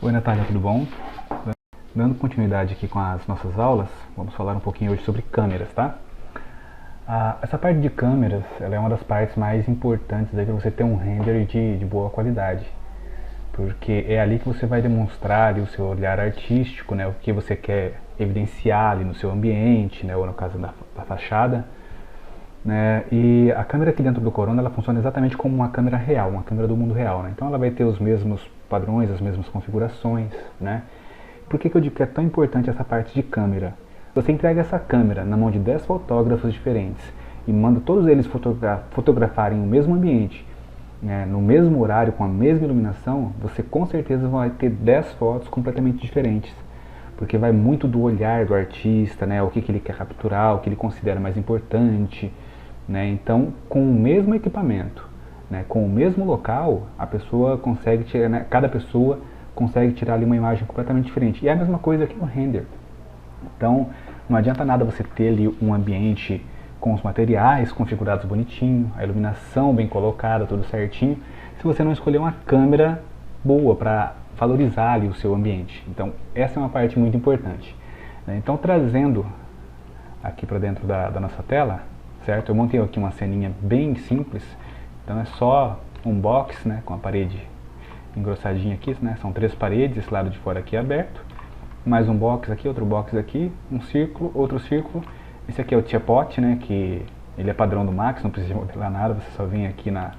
Oi Natália, tudo bom? Dando continuidade aqui com as nossas aulas, vamos falar um pouquinho hoje sobre câmeras, tá? Essa parte de câmeras, ela é uma das partes mais importantes para você ter um render de boa qualidade, porque é ali que você vai demonstrar ali, o seu olhar artístico, né, o que você quer evidenciar ali no seu ambiente, né, ou no caso da fachada, né, e a câmera aqui dentro do Corona, ela funciona exatamente como uma câmera real, uma câmera do mundo real, né? Então ela vai ter os mesmos padrões, as mesmas configurações, né? Por que eu digo que é tão importante essa parte de câmera? Você entrega essa câmera na mão de 10 fotógrafos diferentes e manda todos eles fotografarem o mesmo ambiente, né, no mesmo horário, com a mesma iluminação, você com certeza vai ter 10 fotos completamente diferentes. Porque vai muito do olhar do artista, né, o que ele quer capturar, o que ele considera mais importante, né? Então, com o mesmo equipamento, né, com o mesmo local, a pessoa consegue tirar, né, cada pessoa consegue tirar ali uma imagem completamente diferente. E é a mesma coisa aqui no render. Então, não adianta nada você ter ali um ambiente com os materiais configurados bonitinho, a iluminação bem colocada, tudo certinho, se você não escolher uma câmera boa para valorizar ali o seu ambiente. Então, essa é uma parte muito importante, né? Então, trazendo aqui para dentro da nossa tela, certo? Eu montei aqui uma ceninha bem simples, então é só um box, né, com a parede engrossadinha aqui, né? São 3 paredes, esse lado de fora aqui é aberto, mais um box aqui, outro box aqui, um círculo, outro círculo. Esse aqui é o teapot, né, que ele é padrão do Max, não precisa modelar nada, você só vem aqui na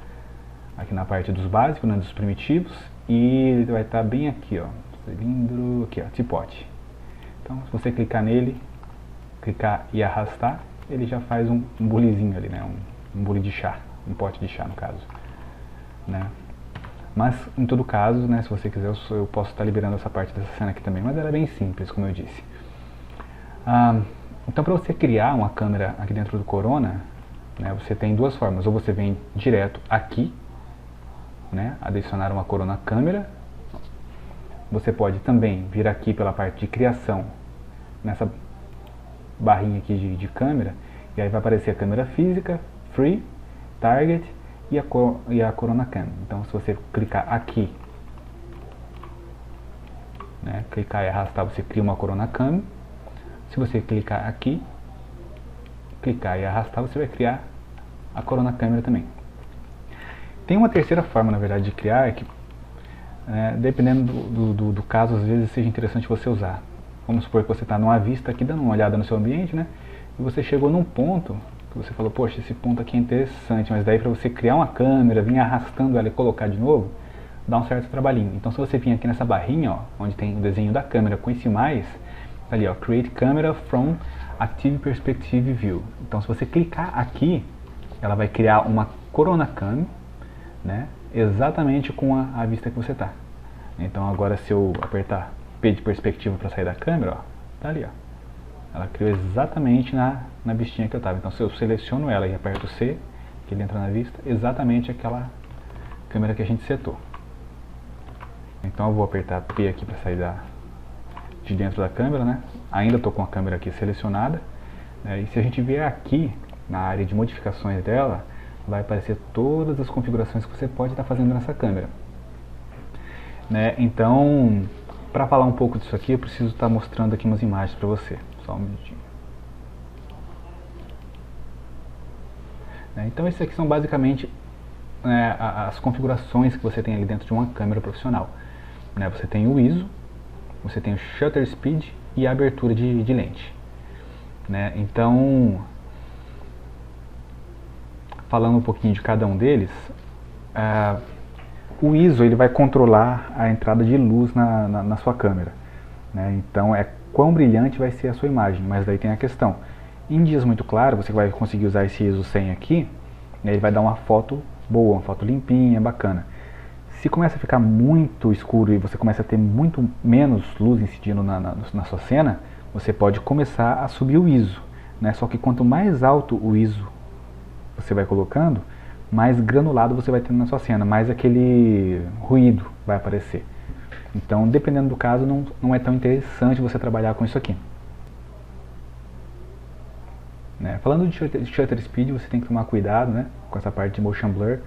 parte dos básicos, né, dos primitivos, e ele vai estar bem aqui, ó, cilindro, aqui, ó, teapot. Então, se você clicar nele, clicar e arrastar, ele já faz um bulizinho ali, né, um bule de chá, um pote de chá no caso, né. Mas, em todo caso, né, se você quiser, eu posso estar liberando essa parte dessa cena aqui também, mas ela é bem simples, como eu disse. Então, para você criar uma câmera aqui dentro do Corona, né, você tem 2 formas. Ou você vem direto aqui, né, adicionar uma Corona câmera. Você pode também vir aqui pela parte de criação, nessa barrinha aqui de câmera, e aí vai aparecer a câmera física, Free, Target e a Corona Cam. Então, se você clicar aqui, né, clicar e arrastar, você cria uma Corona Cam. Se você clicar aqui, clicar e arrastar, você vai criar a Corona câmera também. Tem uma terceira forma, na verdade, de criar, que dependendo do caso, às vezes seja interessante você usar. Vamos supor que você está numa vista aqui, dando uma olhada no seu ambiente, né? E você chegou num ponto que você falou, poxa, esse ponto aqui é interessante, mas daí para você criar uma câmera, vir arrastando ela e colocar de novo, dá um certo trabalhinho. Então, se você vir aqui nessa barrinha, ó, onde tem o desenho da câmera com esse mais, ali, ó, Create Camera from Active Perspective View. Então, se você clicar aqui, ela vai criar uma Corona Cam, né, exatamente com a vista que você está. Então, agora se eu apertar P de perspectiva para sair da câmera, ó, tá ali, ó. Ela criou exatamente na vistinha que eu estava. Então, se eu seleciono ela e aperto C, que ele entra na vista, exatamente aquela câmera que a gente setou. Então, eu vou apertar P aqui para sair de dentro da câmera, né? Ainda estou com a câmera aqui selecionada, né? E se a gente vier aqui na área de modificações dela, vai aparecer todas as configurações que você pode estar fazendo nessa câmera, né? Então, para falar um pouco disso aqui, eu preciso estar mostrando aqui umas imagens para você. Só um minutinho. Então, esses aqui são basicamente as configurações que você tem ali dentro de uma câmera profissional, né? Você tem o ISO, você tem o shutter speed e a abertura de lente, né? Então, falando um pouquinho de cada um deles, o ISO ele vai controlar a entrada de luz na sua câmera, né? Então, quão brilhante vai ser a sua imagem, mas daí tem a questão. Em dias muito claros, você vai conseguir usar esse ISO 100 aqui, né? Ele vai dar uma foto boa, uma foto limpinha, bacana. Se começa a ficar muito escuro e você começa a ter muito menos luz incidindo na sua cena, você pode começar a subir o ISO, né? Só que quanto mais alto o ISO você vai colocando, mais granulado você vai tendo na sua cena, mais aquele ruído vai aparecer. Então, dependendo do caso, não é tão interessante você trabalhar com isso aqui, né? Falando de shutter speed, você tem que tomar cuidado, né, com essa parte de motion blur,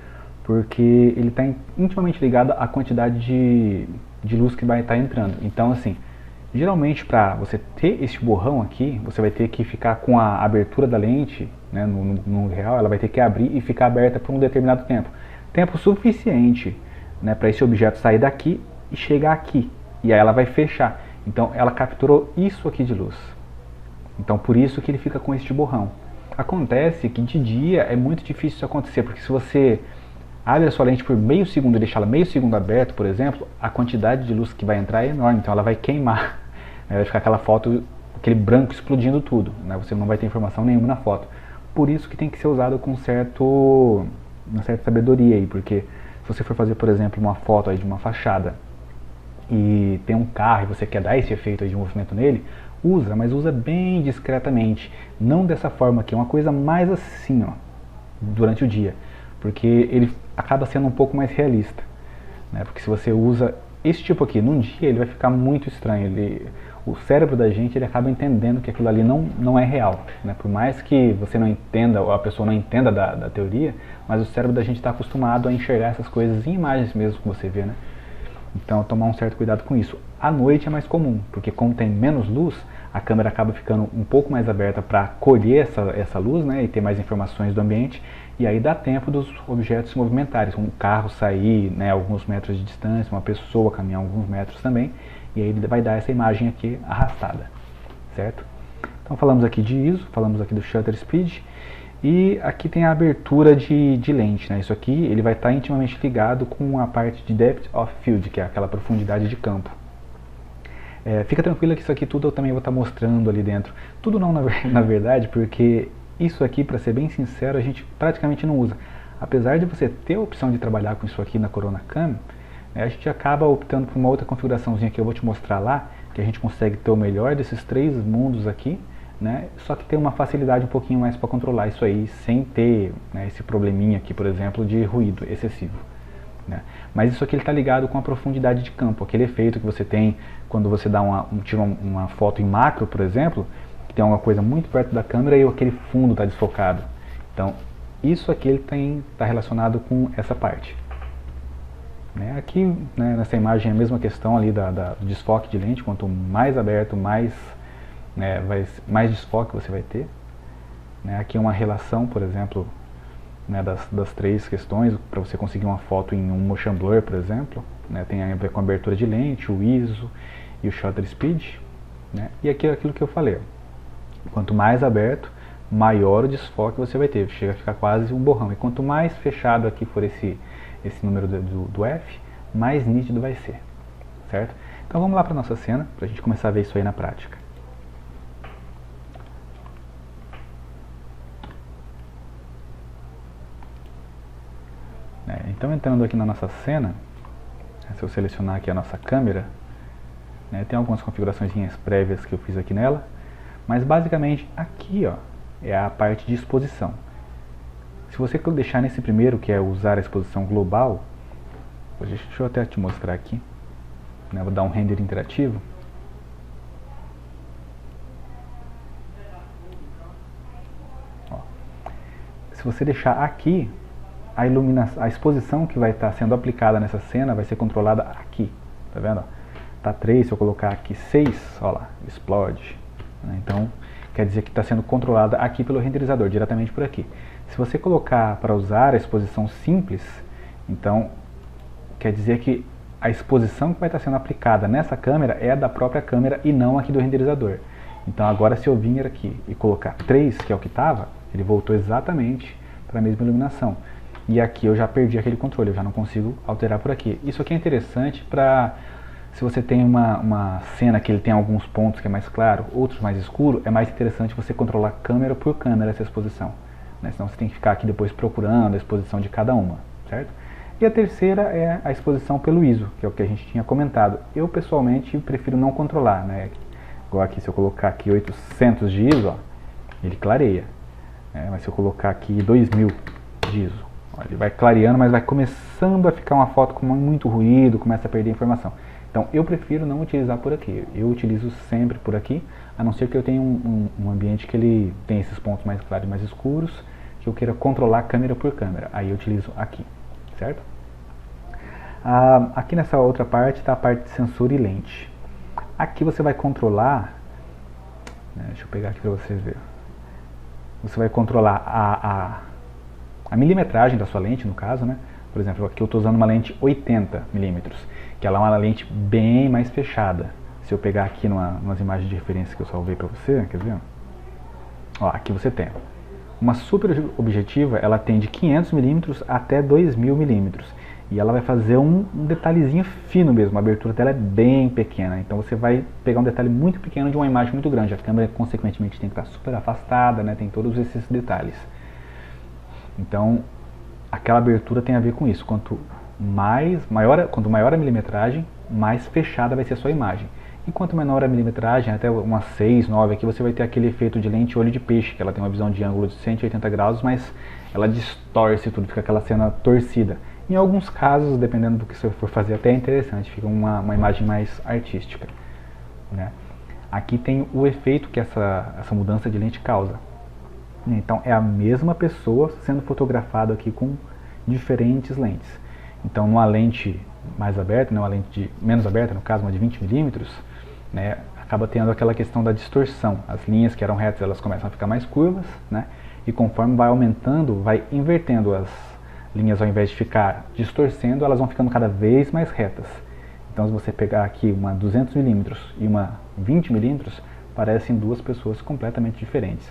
porque ele está intimamente ligado à quantidade de luz que vai estar entrando. Então assim, geralmente para você ter este borrão aqui, você vai ter que ficar com a abertura da lente, né, no real, ela vai ter que abrir e ficar aberta por um determinado tempo. Tempo suficiente, né, para esse objeto sair daqui e chegar aqui. E aí ela vai fechar. Então ela capturou isso aqui de luz. Então por isso que ele fica com este borrão. Acontece que de dia é muito difícil isso acontecer, porque se você abre a sua lente por meio segundo e deixar ela meio segundo aberto, por exemplo, a quantidade de luz que vai entrar é enorme, então ela vai queimar. Vai ficar aquela foto, aquele branco explodindo tudo, né? Você não vai ter informação nenhuma na foto. Por isso que tem que ser usado com uma certa sabedoria aí, porque se você for fazer, por exemplo, uma foto aí de uma fachada e tem um carro e você quer dar esse efeito aí de movimento nele, usa, mas usa bem discretamente, não dessa forma aqui, uma coisa mais assim, ó, durante o dia, porque ele acaba sendo um pouco mais realista, né? Porque se você usa esse tipo aqui num dia, ele vai ficar muito estranho, o cérebro da gente ele acaba entendendo que aquilo ali não é real, né? Por mais que você não entenda, ou a pessoa não entenda da teoria, mas o cérebro da gente está acostumado a enxergar essas coisas em imagens mesmo que você vê, né? Então tomar um certo cuidado com isso. À noite é mais comum, porque como tem menos luz, a câmera acaba ficando um pouco mais aberta para colher essa luz, né, e ter mais informações do ambiente, e aí dá tempo dos objetos se movimentarem, um carro sair, né, alguns metros de distância, uma pessoa caminhar alguns metros também, e aí ele vai dar essa imagem aqui arrastada, certo? Então falamos aqui de ISO, falamos aqui do shutter speed, e aqui tem a abertura de lente, né? Isso aqui ele vai estar intimamente ligado com a parte de depth of field, que é aquela profundidade de campo. Fica tranquilo que isso aqui tudo eu também vou estar mostrando ali dentro. Tudo não, na verdade, porque isso aqui, para ser bem sincero, a gente praticamente não usa. Apesar de você ter a opção de trabalhar com isso aqui na Corona Cam, a gente acaba optando por uma outra configuraçãozinha que eu vou te mostrar lá, que a gente consegue ter o melhor desses três mundos aqui, né? Só que tem uma facilidade um pouquinho mais para controlar isso aí, sem ter, né, esse probleminha aqui, por exemplo, de ruído excessivo, né? Mas isso aqui está ligado com a profundidade de campo, aquele efeito que você tem quando você dá tira uma foto em macro, por exemplo, que tem alguma coisa muito perto da câmera e aquele fundo está desfocado. Então, isso aqui está relacionado com essa parte. Né? Aqui, né, nessa imagem é a mesma questão ali do desfoque de lente, quanto mais aberto, mais desfoque você vai ter. Né? Aqui é uma relação, por exemplo, né, das três questões, para você conseguir uma foto em um motion blur, por exemplo, né, tem a ver com a abertura de lente, o ISO e o shutter speed, né, e aqui é aquilo que eu falei, quanto mais aberto, maior o desfoque você vai ter, chega a ficar quase um borrão, e quanto mais fechado aqui for esse número do F, mais nítido vai ser, certo? Então vamos lá para a nossa cena, para a gente começar a ver isso aí na prática. Então entrando aqui na nossa cena, se eu selecionar aqui a nossa câmera, né, tem algumas configurações prévias que eu fiz aqui nela, mas basicamente aqui, ó, é a parte de exposição. Se você deixar nesse primeiro, que é usar a exposição global, deixa eu até te mostrar aqui, né, vou dar um render interativo. Ó, se você deixar aqui, a exposição que vai estar sendo aplicada nessa cena vai ser controlada aqui, tá vendo? Tá 3, se eu colocar aqui 6, ó lá, explode. Então, quer dizer que está sendo controlada aqui pelo renderizador, diretamente por aqui. Se você colocar para usar a exposição simples, então, quer dizer que a exposição que vai estar sendo aplicada nessa câmera é a da própria câmera e não aqui do renderizador. Então agora se eu vir aqui e colocar 3, que é o que estava, ele voltou exatamente para a mesma iluminação. E aqui eu já perdi aquele controle, eu já não consigo alterar por aqui. Isso aqui é interessante para, se você tem uma cena que ele tem alguns pontos que é mais claro, outros mais escuro, é mais interessante você controlar câmera por câmera essa exposição, né? Senão você tem que ficar aqui depois procurando a exposição de cada uma, certo? E a terceira é a exposição pelo ISO, que é o que a gente tinha comentado. Eu pessoalmente prefiro não controlar, né? Igual aqui, se eu colocar aqui 800 de ISO, ó, ele clareia, né? Mas se eu colocar aqui 2000 de ISO, ele vai clareando, mas vai começando a ficar uma foto com muito ruído, começa a perder informação. Então eu prefiro não utilizar por aqui, eu utilizo sempre por aqui, a não ser que eu tenha um ambiente que ele tem esses pontos mais claros e mais escuros, que eu queira controlar câmera por câmera, aí eu utilizo aqui, certo? Aqui nessa outra parte está a parte de sensor e lente. Aqui você vai controlar, né, deixa eu pegar aqui para você ver. Você vai controlar a milimetragem da sua lente, no caso, né? Por exemplo, aqui eu estou usando uma lente 80mm, que ela é uma lente bem mais fechada. Se eu pegar aqui umas imagens de referência que eu salvei para você, quer ver? Ó, aqui você tem. Uma super objetiva, ela tem de 500mm até 2000mm. E ela vai fazer um detalhezinho fino mesmo, a abertura dela é bem pequena. Então você vai pegar um detalhe muito pequeno de uma imagem muito grande. A câmera, consequentemente, tem que estar super afastada, né? Tem todos esses detalhes. Então, aquela abertura tem a ver com isso. Quanto maior a milimetragem, mais fechada vai ser a sua imagem. E quanto menor a milimetragem, até umas 6, 9 aqui, você vai ter aquele efeito de lente olho de peixe, que ela tem uma visão de ângulo de 180 graus, mas ela distorce tudo, fica aquela cena torcida. Em alguns casos, dependendo do que você for fazer, até é interessante, fica uma imagem mais artística, né? Aqui tem o efeito que essa mudança de lente causa. Então é a mesma pessoa sendo fotografada aqui com diferentes lentes. Então numa lente mais aberta, uma lente menos aberta, no caso uma de 20mm, né, acaba tendo aquela questão da distorção. As linhas que eram retas, elas começam a ficar mais curvas, né? E conforme vai aumentando, vai invertendo as linhas, ao invés de ficar distorcendo, elas vão ficando cada vez mais retas. Então se você pegar aqui uma 200mm e uma 20mm, parecem duas pessoas completamente diferentes.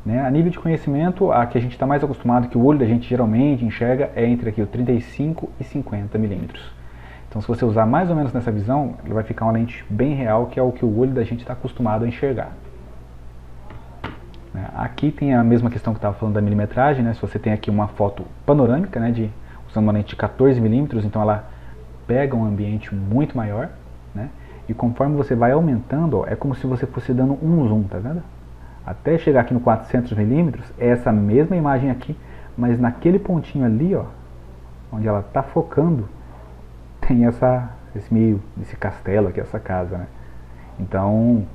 Né? A nível de conhecimento, a que a gente está mais acostumado, que o olho da gente geralmente enxerga, é entre aqui o 35 e 50mm. Então se você usar mais ou menos nessa visão, ele vai ficar uma lente bem real, que é o que o olho da gente está acostumado a enxergar. Aqui tem a mesma questão que estava falando da milimetragem, né? Se você tem aqui uma foto panorâmica, né, usando uma lente de 14mm, então ela pega um ambiente muito maior, né? E conforme você vai aumentando, ó, é como se você fosse dando um zoom, tá vendo? Até chegar aqui no 400mm, é essa mesma imagem aqui, mas naquele pontinho ali, ó, onde ela está focando, tem esse castelo aqui, essa casa, né? Então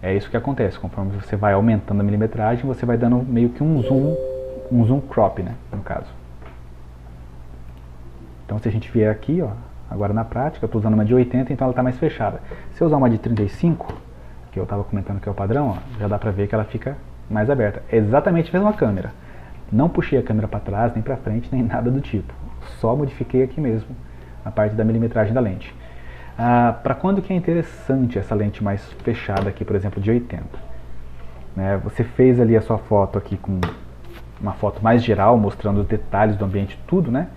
é isso que acontece, conforme você vai aumentando a milimetragem, você vai dando meio que um zoom crop, né, no caso. Então se a gente vier aqui, ó, agora na prática, eu estou usando uma de 80, então ela está mais fechada. Se eu usar uma de 35, que eu estava comentando que é o padrão, ó, já dá pra ver que ela fica mais aberta. É exatamente a mesma câmera. Não puxei a câmera para trás, nem para frente, nem nada do tipo. Só modifiquei aqui mesmo, a parte da milimetragem da lente. Para quando que é interessante essa lente mais fechada aqui, por exemplo, de 80? Né, você fez ali a sua foto aqui com uma foto mais geral, mostrando os detalhes do ambiente, tudo, né?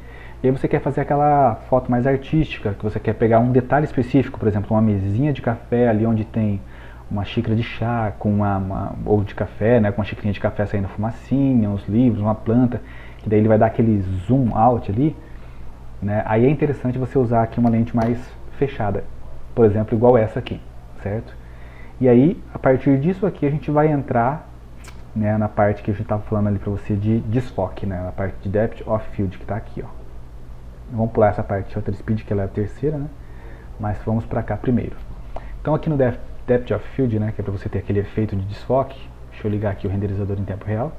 E aí você quer fazer aquela foto mais artística, que você quer pegar um detalhe específico, por exemplo, uma mesinha de café ali onde tem uma xícara de chá, ou de café, né, com uma xicrinha de café saindo fumacinha, uns livros, uma planta, que daí ele vai dar aquele zoom out ali, né? Aí é interessante você usar aqui uma lente mais fechada, por exemplo, igual essa aqui, certo? E aí, a partir disso aqui, a gente vai entrar, né, na parte que a gente estava falando ali para você de desfoque, né, na parte de Depth of Field, que está aqui, ó. Vamos pular essa parte de Shutter Speed, que ela é a terceira, né? Mas vamos para cá primeiro. Então aqui no Depth of Field, né, que é para você ter aquele efeito de desfoque, deixa eu ligar aqui o renderizador em tempo real.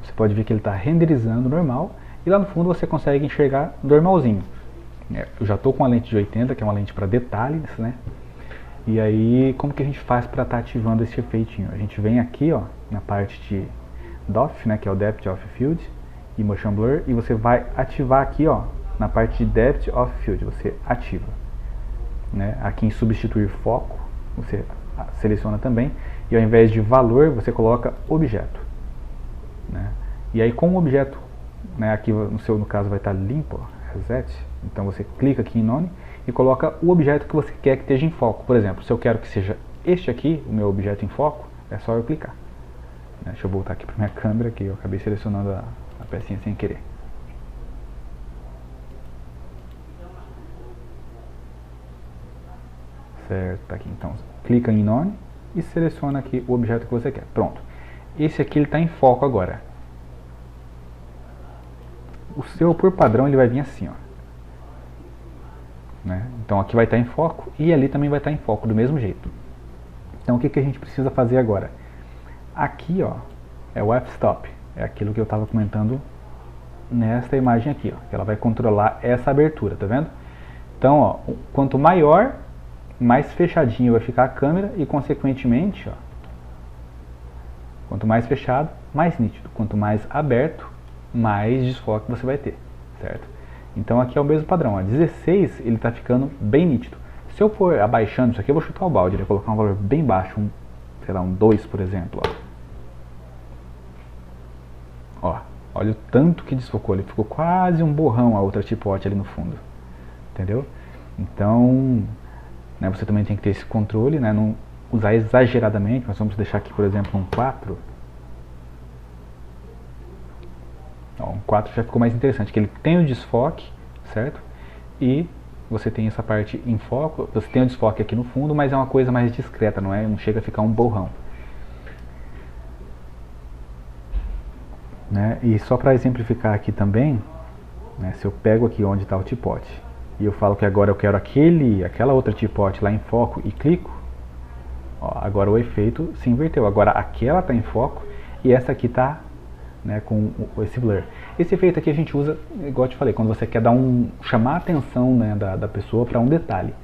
Você pode ver que ele está renderizando normal, e lá no fundo você consegue enxergar normalzinho. Eu já estou com a lente de 80, que é uma lente para detalhes, né? E aí, como que a gente faz para estar ativando esse efeitinho? A gente vem aqui, ó, na parte de DOF, né, que é o Depth of Field, e Motion Blur, e você vai ativar aqui, ó, na parte de Depth of Field, você ativa. Né? Aqui em substituir foco, você seleciona também, e ao invés de valor, você coloca objeto. Né? E aí com o objeto, né, aqui no caso vai estar limpo, ó, reset, então você clica aqui em None e coloca o objeto que você quer que esteja em foco. Por exemplo, se eu quero que seja este aqui, o meu objeto em foco, é só eu clicar. Deixa eu voltar aqui para minha câmera, que eu acabei selecionando a pecinha sem querer. Certo, tá aqui. Então, clica em None e seleciona aqui o objeto que você quer. Pronto. Esse aqui ele está em foco agora. O seu, por padrão, ele vai vir assim, ó. Né? Então aqui vai estar em foco e ali também vai estar em foco do mesmo jeito. Então o que a gente precisa fazer agora? Aqui, ó, é o f-stop, é aquilo que eu estava comentando nesta imagem aqui, ó, que ela vai controlar essa abertura, tá vendo? Então, ó, quanto maior, mais fechadinho vai ficar a câmera e, consequentemente, ó, quanto mais fechado, mais nítido. Quanto mais aberto, mais desfoque você vai ter, certo? Então aqui é o mesmo padrão, ó, 16 ele está ficando bem nítido. Se eu for abaixando isso aqui, eu vou chutar o balde, vou colocar um valor bem baixo, sei lá, um 2, por exemplo. Ó, olha o tanto que desfocou, ele ficou quase um borrão a outra tipote ali no fundo, entendeu? Então, né, você também tem que ter esse controle, né, não usar exageradamente. Nós vamos deixar aqui, por exemplo, um 4. Ó, um 4 já ficou mais interessante, que ele tem o desfoque, certo? E você tem essa parte em foco, você tem o desfoque aqui no fundo, mas é uma coisa mais discreta, não chega a ficar um borrão. Né? E só para exemplificar aqui também, né, se eu pego aqui onde está o tipote e eu falo que agora eu quero aquela outra tipote lá em foco e clico, ó, agora o efeito se inverteu. Agora aquela está em foco e essa aqui está, né, com esse blur. Esse efeito aqui a gente usa, igual eu te falei, quando você quer chamar a atenção, né, da pessoa para um detalhe.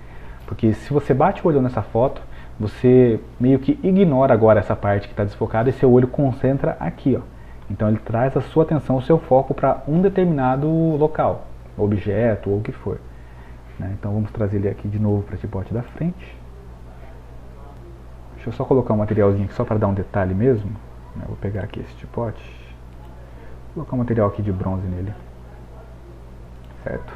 Porque se você bate o olho nessa foto, você meio que ignora agora essa parte que está desfocada e seu olho concentra aqui, ó. Então ele traz a sua atenção, o seu foco para um determinado local, objeto ou o que for. Né? Então vamos trazer ele aqui de novo para a tipote da frente. Deixa eu só colocar um materialzinho aqui só para dar um detalhe mesmo. Né? Vou pegar aqui esse tipote, vou colocar um material aqui de bronze nele. Certo?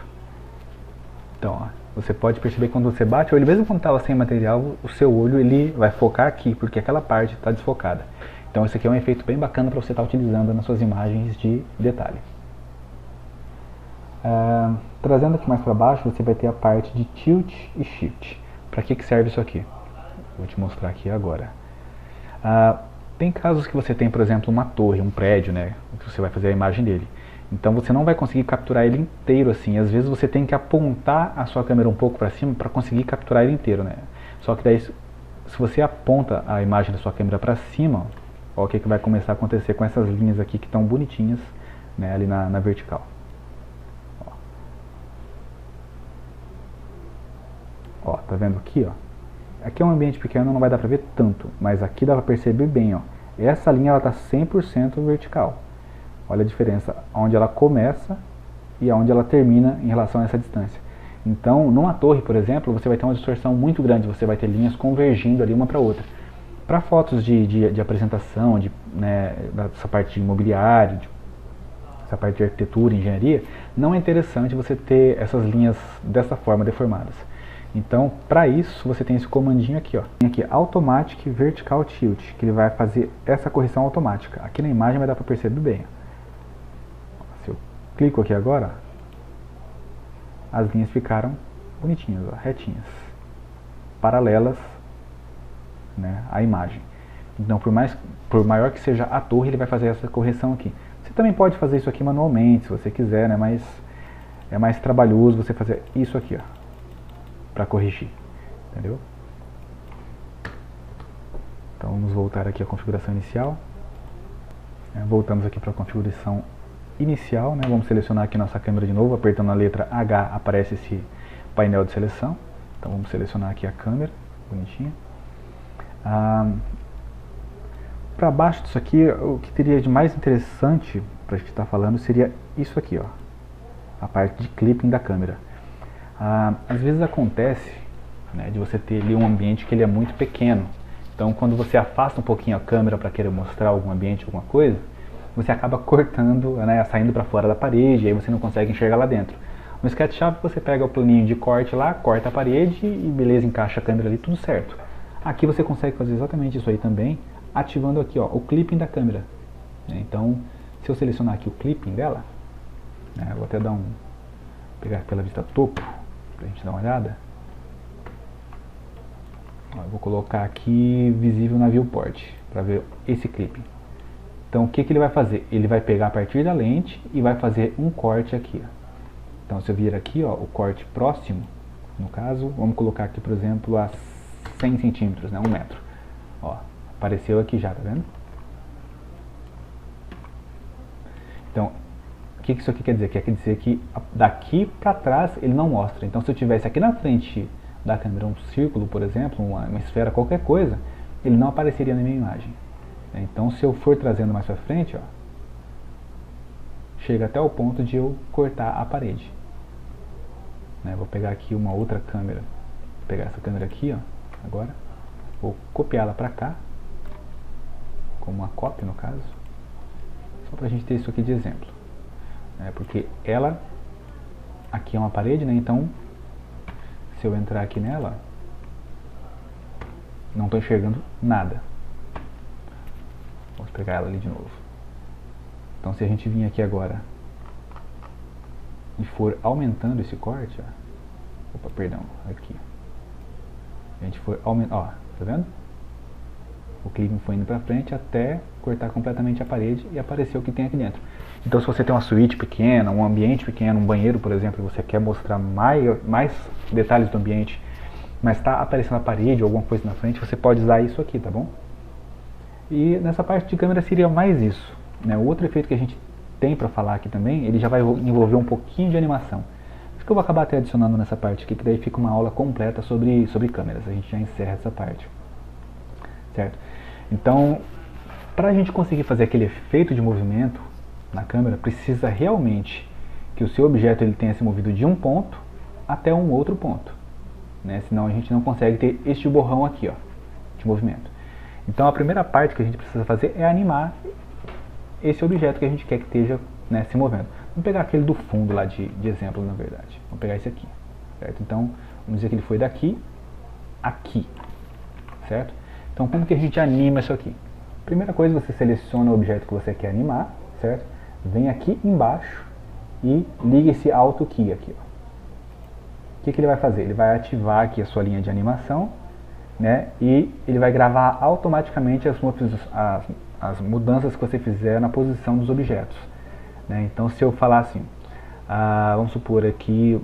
Então, ó, você pode perceber que quando você bate o olho, mesmo quando estava sem material, o seu olho ele vai focar aqui, porque aquela parte está desfocada. Então esse aqui é um efeito bem bacana para você estar utilizando nas suas imagens de detalhe. Trazendo aqui mais para baixo, você vai ter a parte de Tilt e Shift. Para que serve isso aqui? Vou te mostrar aqui agora. Tem casos que você tem, por exemplo, uma torre, um prédio, né, que você vai fazer a imagem dele. Então você não vai conseguir capturar ele inteiro assim. Às vezes você tem que apontar a sua câmera um pouco para cima para conseguir capturar ele inteiro, né? Só que daí, se você aponta a imagem da sua câmera para cima, ó, o que vai começar a acontecer com essas linhas aqui que estão bonitinhas, né, ali na vertical. Ó, tá vendo aqui, ó? Aqui é um ambiente pequeno, não vai dar pra ver tanto, mas aqui dá pra perceber bem, ó. Essa linha ela tá 100% vertical. Olha a diferença, onde ela começa e onde ela termina em relação a essa distância. Então, numa torre, por exemplo, você vai ter uma distorção muito grande, você vai ter linhas convergindo ali uma para outra. Para fotos de apresentação, né, dessa parte de imobiliário, essa parte de arquitetura, engenharia, não é interessante você ter essas linhas dessa forma deformadas. Então, para isso, você tem esse comandinho aqui, ó. Tem aqui Automatic Vertical Tilt, que ele vai fazer essa correção automática. Aqui na imagem vai dar para perceber bem. Se eu clico aqui agora, as linhas ficaram bonitinhas, ó, retinhas, paralelas, né, à imagem. Então, por maior que seja a torre, ele vai fazer essa correção aqui. Você também pode fazer isso aqui manualmente, se você quiser, né, mas é mais trabalhoso você fazer isso aqui, ó, para corrigir, entendeu? Então vamos voltar aqui à configuração inicial. Voltamos aqui para a configuração inicial, né? Vamos selecionar aqui nossa câmera de novo, apertando a letra H aparece esse painel de seleção. Então vamos selecionar aqui a câmera, bonitinha. Para baixo disso aqui, o que teria de mais interessante para a gente estar falando seria isso aqui, ó, a parte de clipping da câmera. Às vezes acontece, né, de você ter ali um ambiente que ele é muito pequeno. Então quando você afasta um pouquinho a câmera para querer mostrar algum ambiente, alguma coisa, você acaba cortando, né, saindo para fora da parede, e aí você não consegue enxergar lá dentro. No SketchUp você pega o planinho de corte lá, corta a parede e beleza, encaixa a câmera ali, tudo certo. Aqui você consegue fazer exatamente isso aí também, ativando aqui, ó, o clipping da câmera. Então, se eu selecionar aqui o clipping dela, né, eu vou até pegar pela vista topo, pra gente dar uma olhada. Ó, eu vou colocar aqui visível na viewport, para ver esse clipping. Então o que ele vai fazer? Ele vai pegar a partir da lente e vai fazer um corte aqui, ó. Então se eu vir aqui, ó, o corte próximo, no caso, vamos colocar aqui, por exemplo, a 100 centímetros, né, 1 metro. Ó, apareceu aqui já, tá vendo? Então, que isso aqui quer dizer? Quer dizer que daqui para trás ele não mostra. Então se eu tivesse aqui na frente da câmera um círculo, por exemplo, uma esfera, qualquer coisa, ele não apareceria na minha imagem. Então se eu for trazendo mais para frente, ó, chega até o ponto de eu cortar a parede. Vou pegar aqui uma outra câmera, vou pegar essa câmera aqui, ó, agora, vou copiá-la para cá, como uma cópia no caso, só para a gente ter isso aqui de exemplo. Porque ela, aqui é uma parede, né? Então, se eu entrar aqui nela, não estou enxergando nada. Vamos pegar ela ali de novo. Então, se a gente vir aqui agora e for aumentando esse corte, ó, opa, perdão, aqui. A gente for aumentando, ó, tá vendo? O clipe foi indo pra frente até cortar completamente a parede e aparecer o que tem aqui dentro. Então se você tem uma suíte pequena, um ambiente pequeno, um banheiro, por exemplo, e você quer mostrar mais detalhes do ambiente, mas está aparecendo a parede ou alguma coisa na frente, você pode usar isso aqui, tá bom? E nessa parte de câmera seria mais isso. O outro efeito que a gente tem para falar aqui também, ele já vai envolver um pouquinho de animação. Acho que eu vou acabar até adicionando nessa parte aqui, que daí fica uma aula completa sobre câmeras. A gente já encerra essa parte. Certo? Então, para a gente conseguir fazer aquele efeito de movimento na câmera, precisa realmente que o seu objeto ele tenha se movido de um ponto até um outro ponto. Senão a gente não consegue ter este borrão aqui, ó, de movimento. Então a primeira parte que a gente precisa fazer é animar esse objeto que a gente quer que esteja se movendo. Vamos pegar aquele do fundo lá de exemplo, na verdade. Vamos pegar esse aqui. Certo? Então, vamos dizer que ele foi daqui aqui. Certo? Então, como que a gente anima isso aqui? Primeira coisa, você seleciona o objeto que você quer animar, certo? Vem aqui embaixo e liga esse Auto Key aqui, ó. O que ele vai fazer? Ele vai ativar aqui a sua linha de animação, e ele vai gravar automaticamente as mudanças que você fizer na posição dos objetos. Então, se eu falar assim, vamos supor aqui,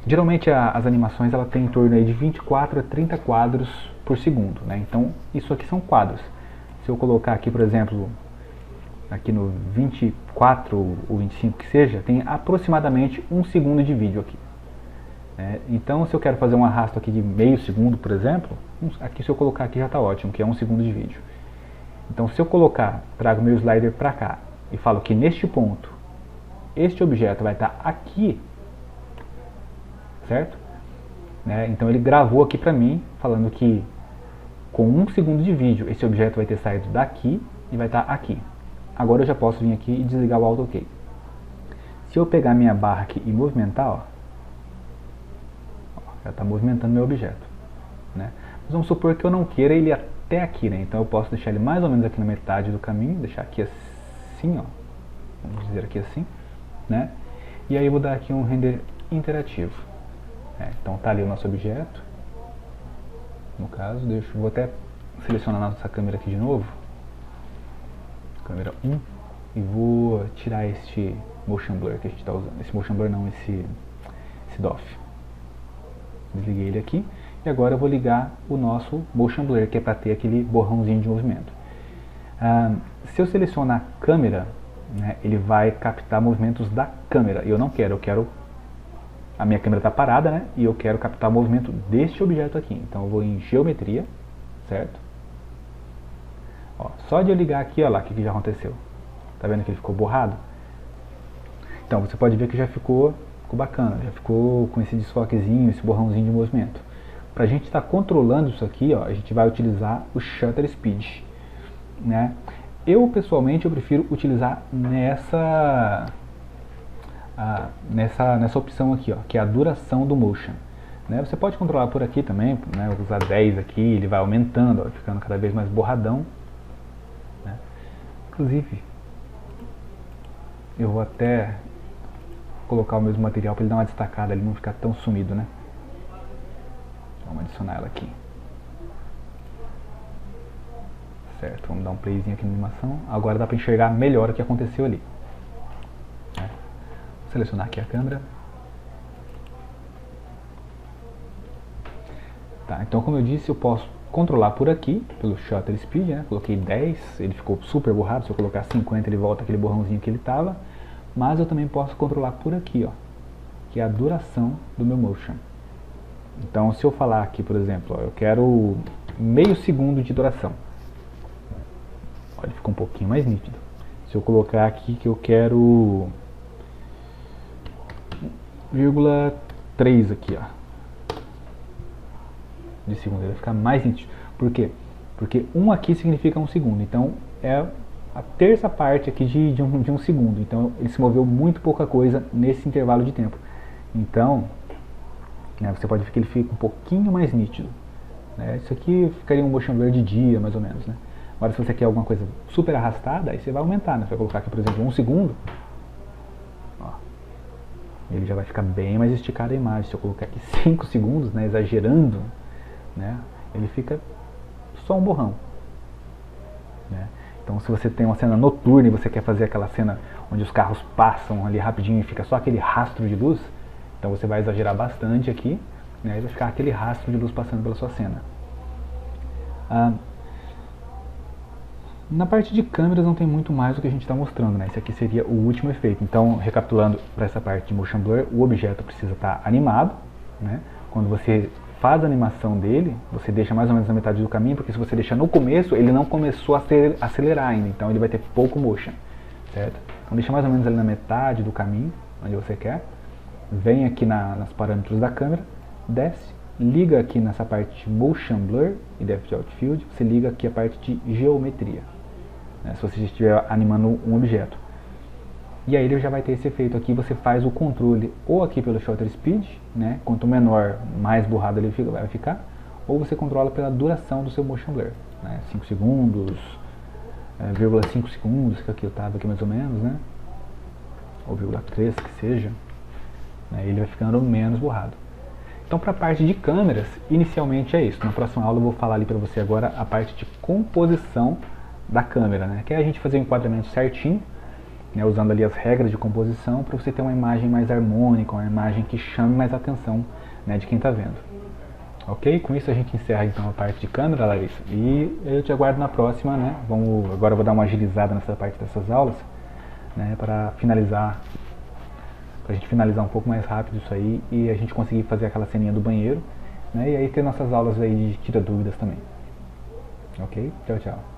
geralmente as animações ela tem em torno aí de 24 a 30 quadros por segundo, Então, isso aqui são quadros. Se eu colocar aqui, por exemplo, aqui no 24 ou 25 que seja, tem aproximadamente 1 segundo de vídeo aqui. Então, se eu quero fazer um arrasto aqui de meio segundo, por exemplo, aqui se eu colocar aqui já está ótimo, que é 1 segundo de vídeo. Então, se eu trago meu slider para cá e falo que neste ponto, este objeto vai estar aqui, certo? Então ele gravou aqui para mim, falando que com 1 segundo de vídeo, esse objeto vai ter saído daqui e vai estar aqui. Agora eu já posso vir aqui e desligar o Auto Key. Se eu pegar minha barra aqui e movimentar, ó, já está movimentando meu objeto. Mas vamos supor que eu não queira ele até aqui, então eu posso deixar ele mais ou menos aqui na metade do caminho, deixar aqui assim, ó, vamos dizer aqui assim, e aí eu vou dar aqui um render interativo. Então tá ali o nosso objeto, no caso, vou até selecionar a nossa câmera aqui de novo, câmera 1, e vou tirar este motion blur que a gente está usando, esse motion blur não, esse DOF. Desliguei ele aqui, e agora eu vou ligar o nosso motion blur, que é para ter aquele borrãozinho de movimento. Se eu selecionar a câmera, ele vai captar movimentos da câmera, e eu não quero, a minha câmera está parada, e eu quero captar o movimento deste objeto aqui. Então eu vou em geometria, certo? Ó, só de eu ligar aqui, olha lá o que já aconteceu. Tá vendo que ele ficou borrado? Então você pode ver que já ficou bacana, já ficou com esse desfoquezinho, esse borrãozinho de movimento. Para a gente estar controlando isso aqui, ó, a gente vai utilizar o Shutter Speed. Eu pessoalmente prefiro utilizar nessa opção aqui, ó, que é a duração do motion. Você pode controlar por aqui também, usar 10 aqui, ele vai aumentando, ó, ficando cada vez mais borradão. Inclusive, eu vou até colocar o mesmo material para ele dar uma destacada, ele não ficar tão sumido, Vamos adicionar ela aqui. Certo, vamos dar um playzinho aqui na animação. Agora dá para enxergar melhor o que aconteceu ali. Vou selecionar aqui a câmera. Tá, então como eu disse, eu posso controlar por aqui, pelo Shutter Speed, Coloquei 10, ele ficou super borrado. Se eu colocar 50, ele volta aquele borrãozinho que ele estava. mas eu também posso controlar por aqui, ó, que é a duração do meu motion. Então, se eu falar aqui, por exemplo, ó, eu quero meio segundo de duração. Olha, ficou um pouquinho mais nítido. Se eu colocar aqui que eu quero 0,3 aqui, ó, de segundo, ele vai ficar mais nítido. Por quê? Porque um aqui significa 1 segundo. Então, é a terça parte aqui de um segundo. Então, ele se moveu muito pouca coisa nesse intervalo de tempo. Então, né, você pode ver que ele fica um pouquinho mais nítido. Né? Isso aqui ficaria um motion blur de dia, mais ou menos. Né? Agora, se você quer alguma coisa super arrastada, aí você vai aumentar. Né? Você vai colocar aqui, por exemplo, 1 segundo. Ó, ele já vai ficar bem mais esticado a imagem. Se eu colocar aqui 5 segundos, né, exagerando, né, ele fica só um borrão. Né? Então, se você tem uma cena noturna e você quer fazer aquela cena onde os carros passam ali rapidinho e fica só aquele rastro de luz, então você vai exagerar bastante aqui, né, e vai ficar aquele rastro de luz passando pela sua cena. Na parte de câmeras não tem muito mais do que a gente está mostrando, né? Esse aqui seria o último efeito. Então, recapitulando para essa parte de motion blur, o objeto precisa estar animado, né? Quando você faz a animação dele, você deixa mais ou menos na metade do caminho, porque se você deixar no começo, ele não começou a acelerar ainda, então ele vai ter pouco motion, certo? Então deixa mais ou menos ali na metade do caminho, onde você quer. Vem aqui nos parâmetros da câmera, desce, liga aqui nessa parte de Motion Blur e Depth of Field, você liga aqui a parte de Geometria, né, se você estiver animando um objeto. E aí ele já vai ter esse efeito aqui, você faz o controle ou aqui pelo Shutter Speed, né, quanto menor, mais borrado ele vai ficar, ou você controla pela duração do seu Motion Blur, né, 5 segundos, 0,5 segundos, que aqui eu estava aqui mais ou menos, né, ou 0,3 que seja. Ele vai ficando menos borrado. Então, para a parte de câmeras, inicialmente é isso. Na próxima aula eu vou falar ali para você agora a parte de composição da câmera, né? Que é a gente fazer o enquadramento certinho, né? Usando ali as regras de composição para você ter uma imagem mais harmônica, uma imagem que chame mais a atenção, né, de quem está vendo. Ok? Com isso a gente encerra então a parte de câmera, Larissa. E eu te aguardo na próxima, né? Agora eu vou dar uma agilizada nessa parte dessas aulas, né? Para finalizar. Pra gente finalizar um pouco mais rápido isso aí e a gente conseguir fazer aquela ceninha do banheiro, né? E aí ter nossas aulas aí de tira dúvidas também. Ok? Tchau, tchau.